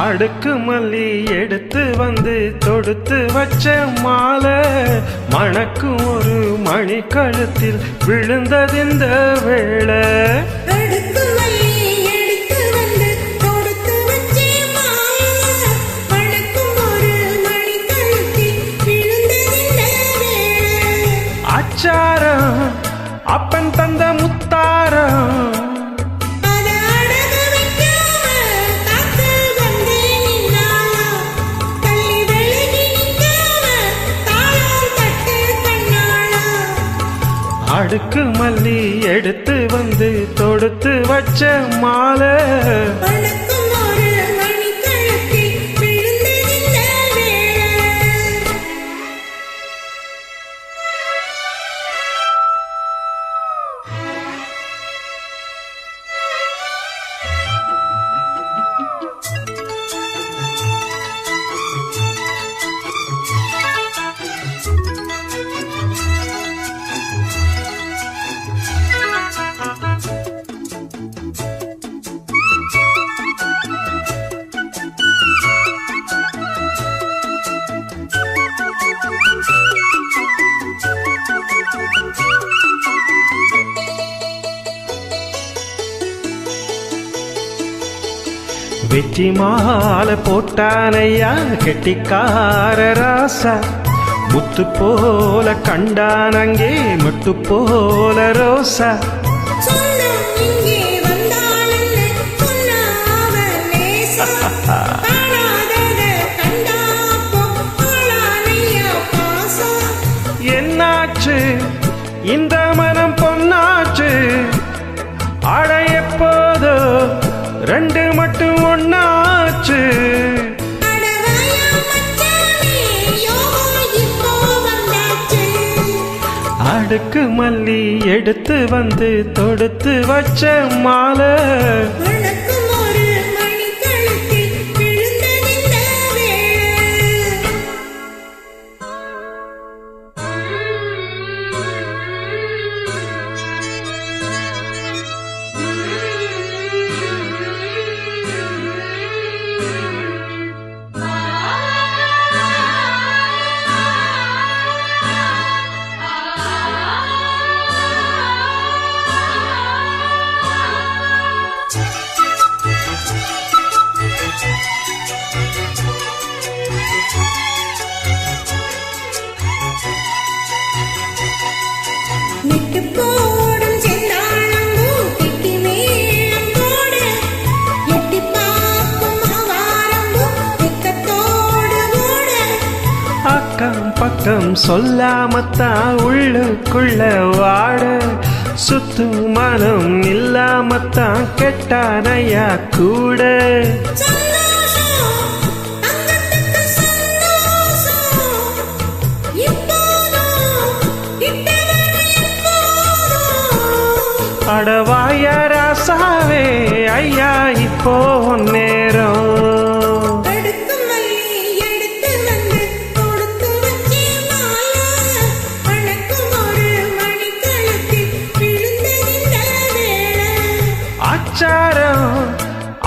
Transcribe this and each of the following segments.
அடுக்கு மல்லி எடுத்து வந்து தொடுத்து வச்ச மாலை மணக்கும் ஒரு மணி கழுத்தில் விழுந்ததிந்த வேளை. அச்சாரம் அப்பன் தந்த முத்தாரம் அடுக்கு மல்லி எடுத்து வந்து தொடுத்து வச்ச மாலை வெற்றி மாலை போட்டானையா கெட்டிக்கார ராசா முத்து போல கண்டானங்கே முட்டு போல ரோசா. என்னாச்சு இந்த மனம் பொன்னாச்சு அடைய போதோ ரெண்டு மட்டும் ஒன்னாச்சு. அடுக்கு மல்லி எடுத்து வந்து தொடுத்து வச்ச மாலை பக்கம் சொல்லாமத்தான் உள்ளுக்குள்ள வாட சுத்து மனம் இல்லாமத்தான் கெட்டானையா கூட. அடவாயா ராசாவே ஐயா இப்போ நேரம் அச்சாரம்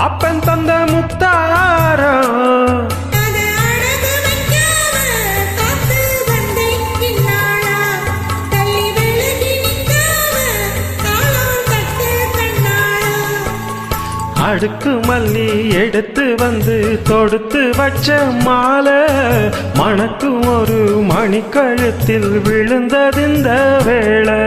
அப்பன் தந்த முத்தாரம் அடுக்கு மல்லி எடுத்து வந்து தொடுத்து வச்ச மாலை மணக்கும் ஒரு மணி கழுத்தில் விழுந்ததிந்த வேளை.